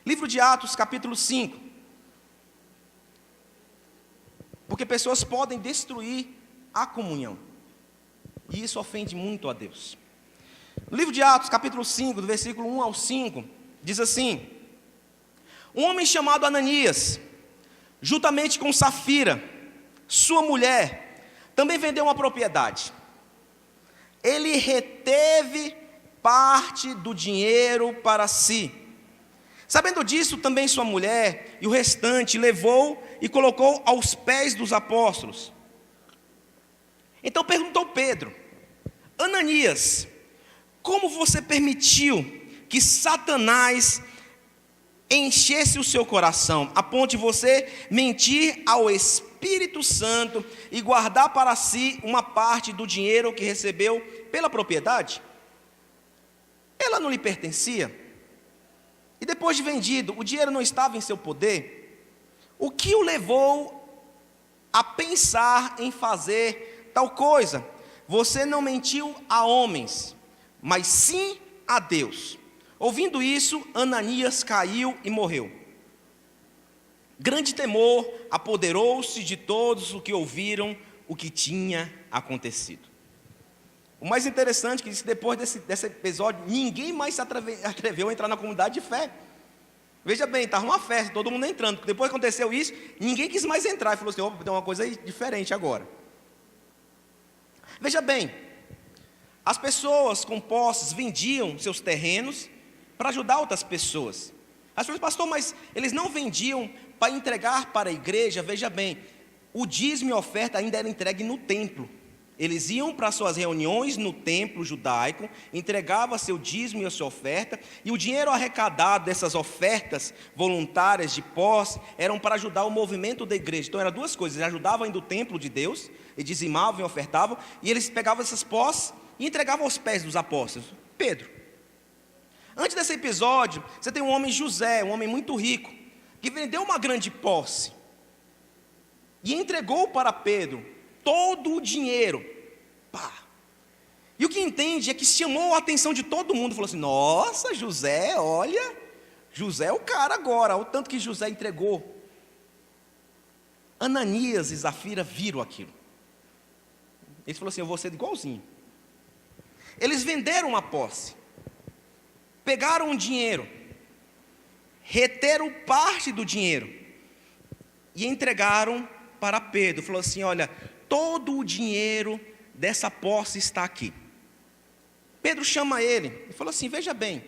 Livro de Atos, capítulo 5. Porque pessoas podem destruir a comunhão. E isso ofende muito a Deus. No livro de Atos, capítulo 5, do versículo 1 ao 5, diz assim: um homem chamado Ananias, juntamente com Safira, sua mulher, também vendeu uma propriedade. Ele reteve parte do dinheiro para si. Sabendo disso, também sua mulher e o restante levou e colocou aos pés dos apóstolos. Então perguntou Pedro: Ananias, como você permitiu que Satanás enchesse o seu coração, a ponto de você mentir ao Espírito Santo e guardar para si uma parte do dinheiro que recebeu pela propriedade? Ela não lhe pertencia? E depois de vendido, o dinheiro não estava em seu poder? O que o levou a pensar em fazer tal coisa? Você não mentiu a homens, mas sim a Deus. Ouvindo isso, Ananias caiu e morreu. Grande temor apoderou-se de todos os que ouviram o que tinha acontecido. O mais interessante é que diz que depois desse episódio, ninguém mais se atreveu a entrar na comunidade de fé. Veja bem, estava uma festa, todo mundo entrando. Depois que aconteceu isso, ninguém quis mais entrar. E falou assim: opa, tem uma coisa aí diferente agora. Veja bem, as pessoas com posses vendiam seus terrenos para ajudar outras pessoas. As pessoas: pastor, mas eles não vendiam para entregar para a igreja. Veja bem, o dízimo e a oferta ainda era entregue no templo. Eles iam para suas reuniões no templo judaico, entregavam seu dízimo e a sua oferta, e o dinheiro arrecadado dessas ofertas voluntárias de posse eram para ajudar o movimento da igreja. Então eram duas coisas: eles ajudavam indo do templo de Deus, e dizimavam e ofertavam, e eles pegavam essas posses e entregavam aos pés dos apóstolos. Pedro, antes desse episódio, você tem um homem José, um homem muito rico, que vendeu uma grande posse e entregou para Pedro todo o dinheiro. Pá. E o que entende é que chamou a atenção de todo mundo. Falou assim: nossa, José, olha, José é o cara agora. Olha o tanto que José entregou. Ananias e Safira viram aquilo. Eles falaram assim: eu vou ser igualzinho. Eles venderam uma posse, pegaram o dinheiro, reteram parte do dinheiro e entregaram para Pedro. Falou assim: olha, todo o dinheiro dessa posse está aqui. Pedro chama ele e falou assim: veja bem,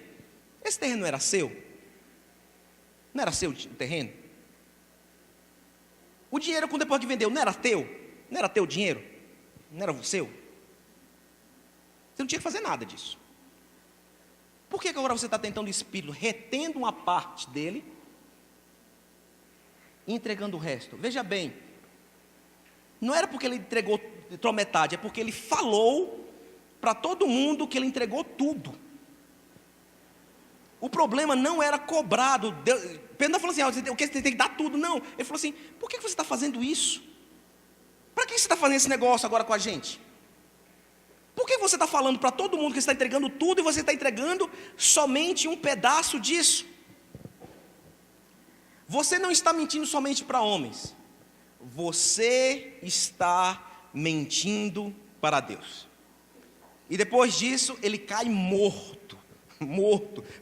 esse terreno era seu? Não era seu o terreno? O dinheiro, depois que vendeu, não era teu? Não era teu dinheiro? Não era seu? Você não tinha que fazer nada disso. Por que agora você está tentando o espírito, retendo uma parte dele e entregando o resto? Veja bem, não era porque ele entregou metade, é porque ele falou para todo mundo que ele entregou tudo. O problema não era cobrado. Pedro não falou assim: o que você tem que dar tudo, não. Ele falou assim: por que você está fazendo isso? Para que você está fazendo esse negócio agora com a gente? Por que você está falando para todo mundo que você está entregando tudo e você está entregando somente um pedaço disso? Você não está mentindo somente para homens, você está mentindo para Deus. E depois disso, ele cai morto.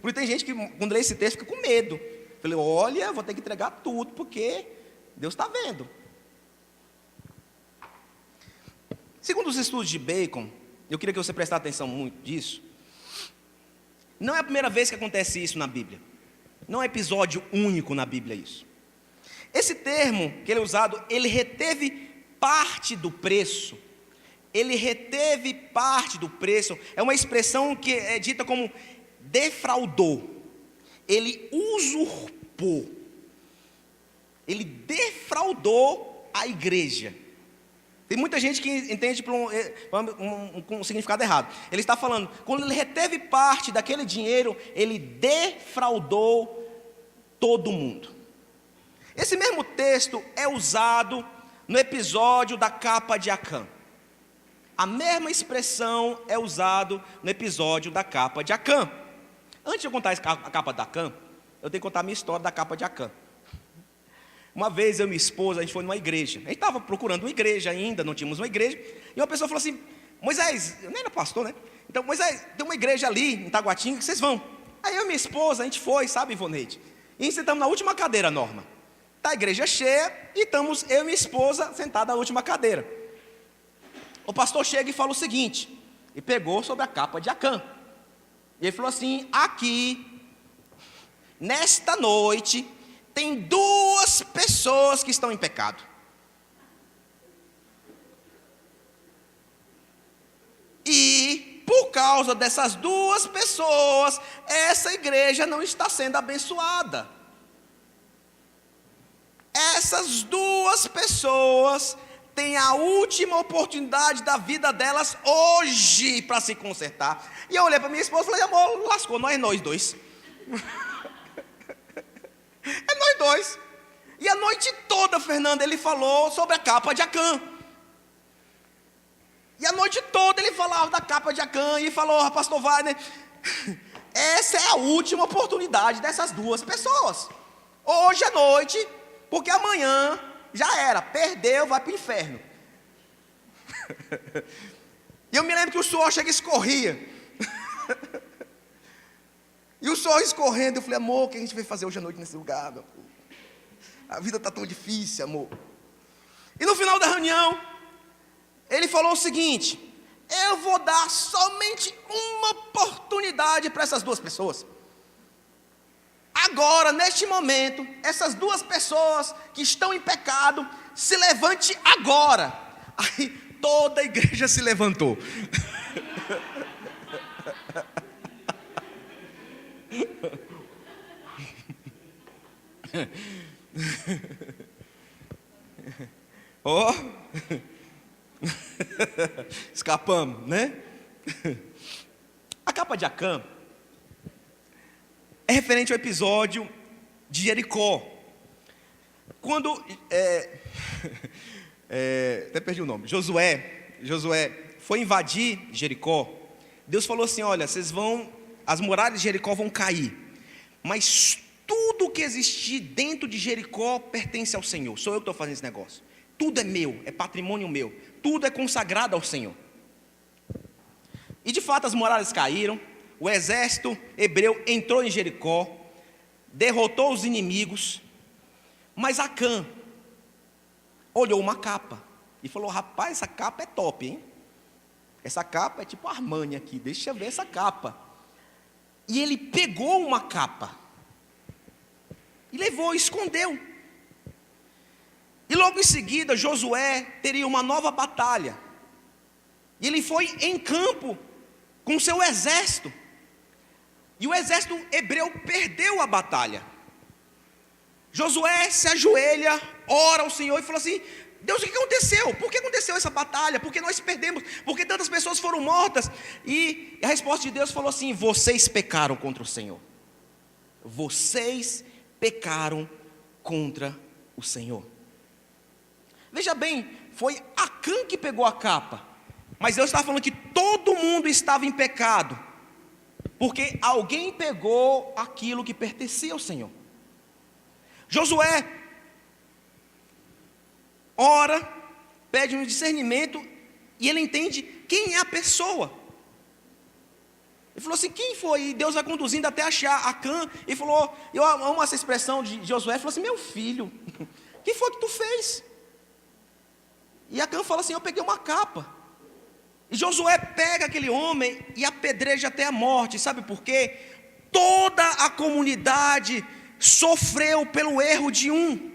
Porque tem gente que, quando lê esse texto, fica com medo. Falei: olha, vou ter que entregar tudo, porque Deus está vendo. Segundo os estudos de Bacon, eu queria que você prestasse atenção muito disso. Não é a primeira vez que acontece isso na Bíblia. Não é episódio único na Bíblia isso. Esse termo que ele é usado, ele reteve parte do preço. Ele reteve parte do preço. É uma expressão que é dita como defraudou. Ele usurpou. Ele defraudou a igreja. Tem muita gente que entende por um significado errado. Ele está falando, quando ele reteve parte daquele dinheiro, ele defraudou todo mundo. Esse mesmo texto é usado no episódio da capa de Acã. A mesma expressão é usada no episódio da capa de Acã. Antes de eu contar a capa de Acã, eu tenho que contar a minha história da capa de Acã. Uma vez eu e minha esposa, a gente foi numa igreja. A gente estava procurando uma igreja ainda, não tínhamos uma igreja. E uma pessoa falou assim: Moisés, eu nem era pastor, né? Então, Moisés, tem uma igreja ali em Taguatinga que vocês vão. Aí eu e minha esposa, a gente foi, sabe, Ivoneide? E sentamos na última cadeira, Norma. Está a igreja cheia e estamos eu e minha esposa sentados na última cadeira. O pastor chega e fala o seguinte, e pegou sobre a capa de Acã. E ele falou assim: aqui, nesta noite, tem 2 pessoas que estão em pecado. E por causa dessas 2 pessoas, essa igreja não está sendo abençoada. Essas 2 pessoas têm a última oportunidade da vida delas hoje para se consertar. E eu olhei para minha esposa e falei: amor, lascou, nós 2. É nós 2. E a noite toda, Fernando, ele falou sobre a capa de Acã. E a noite toda ele falava da capa de Acã e falou: pastor Wagner, essa é a última oportunidade dessas 2 pessoas. Hoje à noite, porque amanhã já era, perdeu, vai para o inferno. E eu me lembro que o suor chega e escorria. E o suor escorrendo, eu falei: amor, o que a gente vai fazer hoje à noite nesse lugar? Meu? A vida está tão difícil, amor. E no final da reunião, ele falou o seguinte: eu vou dar somente uma oportunidade para essas 2 pessoas. Agora, neste momento, essas 2 pessoas que estão em pecado, se levante agora. Aí toda a igreja se levantou. Ó, escapamos, né? A capa de Acã é referente ao episódio de Jericó. Quando, até perdi o nome, Josué foi invadir Jericó. Deus falou assim: olha, vocês vão, as muralhas de Jericó vão cair, mas tudo que existir dentro de Jericó pertence ao Senhor. Sou eu que estou fazendo esse negócio. Tudo é meu, é patrimônio meu. Tudo é consagrado ao Senhor. E de fato as muralhas caíram. O exército hebreu entrou em Jericó, derrotou os inimigos. Mas Acã olhou uma capa e falou: rapaz, essa capa é top, hein? Essa capa é tipo Armani aqui, deixa eu ver essa capa. E ele pegou uma capa e levou, escondeu. E logo em seguida Josué teria uma nova batalha. E ele foi em campo com seu exército. E o exército hebreu perdeu a batalha. Josué se ajoelha, ora ao Senhor e fala assim: Deus, o que aconteceu? Por que aconteceu essa batalha? Por que nós perdemos? Por que tantas pessoas foram mortas? E a resposta de Deus falou assim: vocês pecaram contra o Senhor. Vocês pecaram contra o Senhor. Veja bem, foi Acã que pegou a capa. Mas Deus estava falando que todo mundo estava em pecado, porque alguém pegou aquilo que pertencia ao Senhor. Josué ora, pede um discernimento, e ele entende quem é a pessoa. Ele falou assim: quem foi? E Deus vai conduzindo até achar Acã. E falou, eu amo essa expressão de Josué. Ele falou assim: meu filho, o que foi que tu fez? E Acã fala assim: eu peguei uma capa. E Josué pega aquele homem e apedreja até a morte. Sabe por quê? Toda a comunidade sofreu pelo erro de um.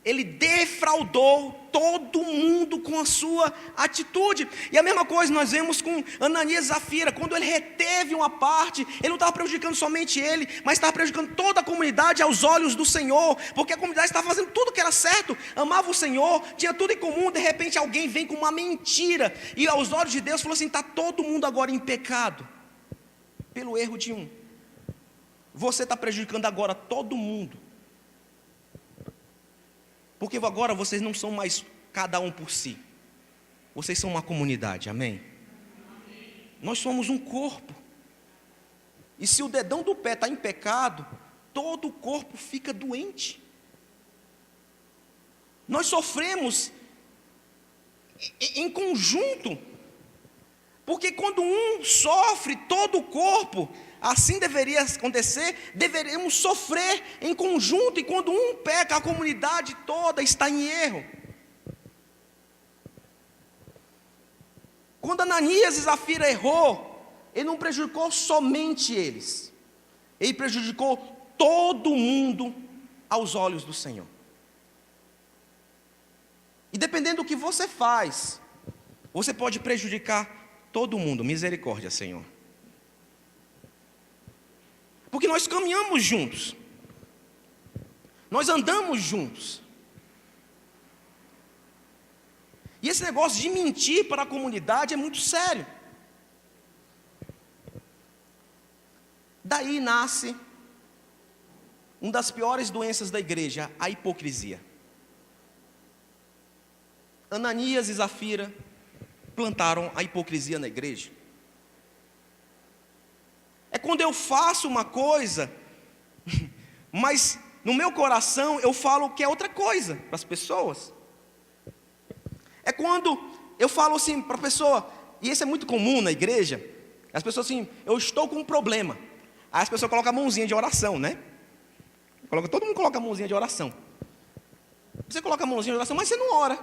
Ele defraudou todo mundo com a sua atitude. E a mesma coisa nós vemos com Ananias e Zafira. Quando ele reteve uma parte, ele não estava prejudicando somente ele, mas estava prejudicando toda a comunidade aos olhos do Senhor, porque a comunidade estava fazendo tudo que era certo, amava o Senhor, tinha tudo em comum. De repente alguém vem com uma mentira, e aos olhos de Deus falou assim: está todo mundo agora em pecado pelo erro de um. Você está prejudicando agora todo mundo, porque agora vocês não são mais cada um por si. Vocês são uma comunidade, amém? Nós somos um corpo. E se o dedão do pé está em pecado, todo o corpo fica doente. Nós sofremos em conjunto, porque quando um sofre, todo o corpo, assim deveria acontecer, deveríamos sofrer em conjunto, e quando um peca, a comunidade toda está em erro. Quando Ananias e Zafira errou, ele não prejudicou somente eles, ele prejudicou todo mundo aos olhos do Senhor. E dependendo do que você faz, você pode prejudicar todo mundo. Misericórdia, Senhor. Porque nós caminhamos juntos, nós andamos juntos. E esse negócio de mentir para a comunidade é muito sério. Daí nasce uma das piores doenças da igreja, a hipocrisia. Ananias e Zafira plantaram a hipocrisia na igreja. É quando eu faço uma coisa, mas no meu coração eu falo que é outra coisa para as pessoas. É quando eu falo assim para a pessoa, e isso é muito comum na igreja, as pessoas assim, eu estou com um problema. Aí as pessoas colocam a mãozinha de oração, né? Todo mundo coloca a mãozinha de oração. Você coloca a mãozinha de oração, mas você não ora.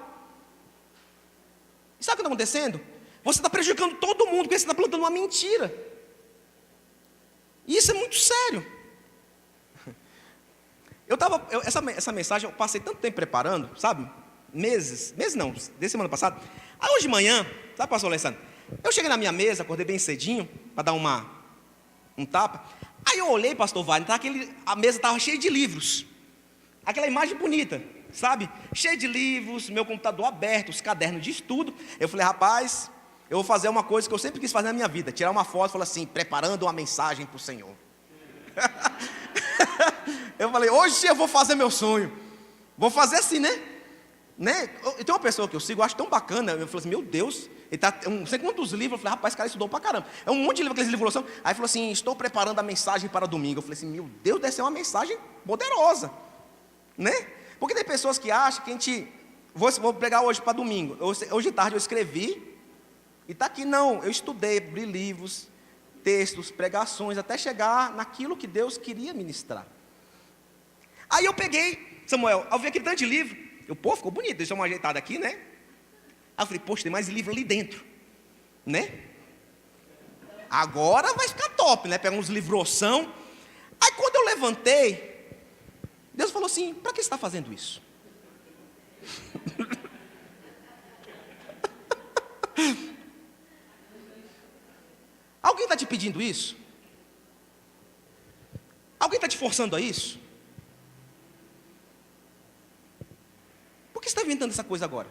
E sabe o que está acontecendo? Você está prejudicando todo mundo, porque você está plantando uma mentira. E isso é muito sério. Essa mensagem eu passei tanto tempo preparando, sabe? Meses não, desde semana passada. Aí hoje de manhã, sabe, pastor Alessandro? Eu cheguei na minha mesa, acordei bem cedinho, para dar um tapa. Aí eu olhei, pastor Wagner, a mesa estava cheia de livros. Aquela imagem bonita, sabe? Cheia de livros, meu computador aberto, os cadernos de estudo. Eu falei, rapaz, eu vou fazer uma coisa que eu sempre quis fazer na minha vida, tirar uma foto e falar assim, preparando uma mensagem para o Senhor. Eu falei, hoje eu vou fazer meu sonho. Vou fazer assim, né? Tem uma pessoa que eu sigo, eu acho tão bacana. Eu falei assim, meu Deus, ele tá, não sei quantos livros. Eu falei, rapaz, esse cara estudou pra caramba. É um monte de livro, aqueles livros. Aí falou assim, estou preparando a mensagem para domingo. Eu falei assim, meu Deus, deve ser uma mensagem poderosa, né? Porque tem pessoas que acham que a gente... Vou pregar hoje para domingo. Hoje de tarde eu escrevi, e está aqui, não, eu estudei, abri livros, textos, pregações, até chegar naquilo que Deus queria ministrar. Aí eu peguei, Samuel, ao ver aquele tanto de livro, pô, ficou bonito, deixa eu uma ajeitada aqui, né? Aí eu falei, poxa, tem mais livro ali dentro, né? Agora vai ficar top, né? Pega uns livroção. Aí quando eu levantei, Deus falou assim, para que você está fazendo isso? Alguém está te pedindo isso? Alguém está te forçando a isso? Por que você está inventando essa coisa agora?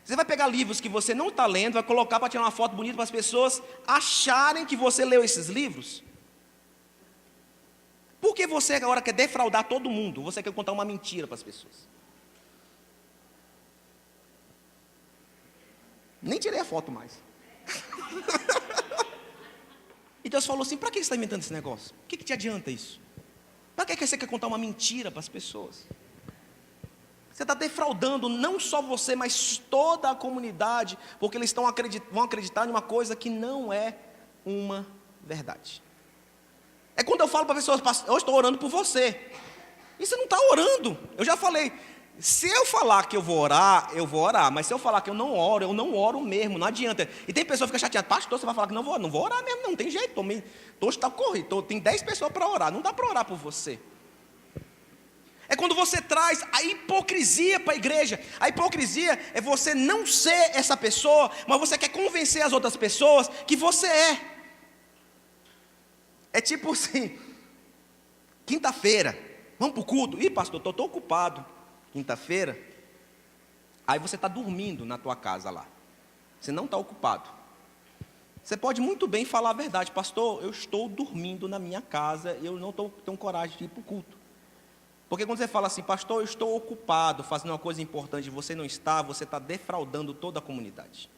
Você vai pegar livros que você não está lendo, vai colocar para tirar uma foto bonita para as pessoas acharem que você leu esses livros? Por que você agora quer defraudar todo mundo? Você quer contar uma mentira para as pessoas? Nem tirei a foto mais. E Deus falou assim, para que você está inventando esse negócio? O que te adianta isso? Para que você quer contar uma mentira para as pessoas? Você está defraudando não só você, mas toda a comunidade, porque eles vão acreditar em uma coisa que não é uma verdade. É quando eu falo para pessoas, eu estou orando por você. E você não está orando. Eu já falei, se eu falar que eu vou orar, mas se eu falar que eu não oro mesmo, não adianta. E tem pessoa que fica chateada, pastor, você vai falar que não vou orar mesmo, não tem jeito, está corrido, tem 10 pessoas para orar, não dá para orar por você. É quando você traz a hipocrisia para a igreja. A hipocrisia é você não ser essa pessoa, mas você quer convencer as outras pessoas que você é. É tipo assim, quinta-feira, vamos para o culto? Ih, pastor, estou ocupado. Quinta-feira, aí você está dormindo na tua casa lá. Você não está ocupado. Você pode muito bem falar a verdade, pastor, eu estou dormindo na minha casa, eu não tenho coragem de ir para o culto. Porque quando você fala assim, pastor, eu estou ocupado fazendo uma coisa importante, você não está, você está defraudando toda a comunidade.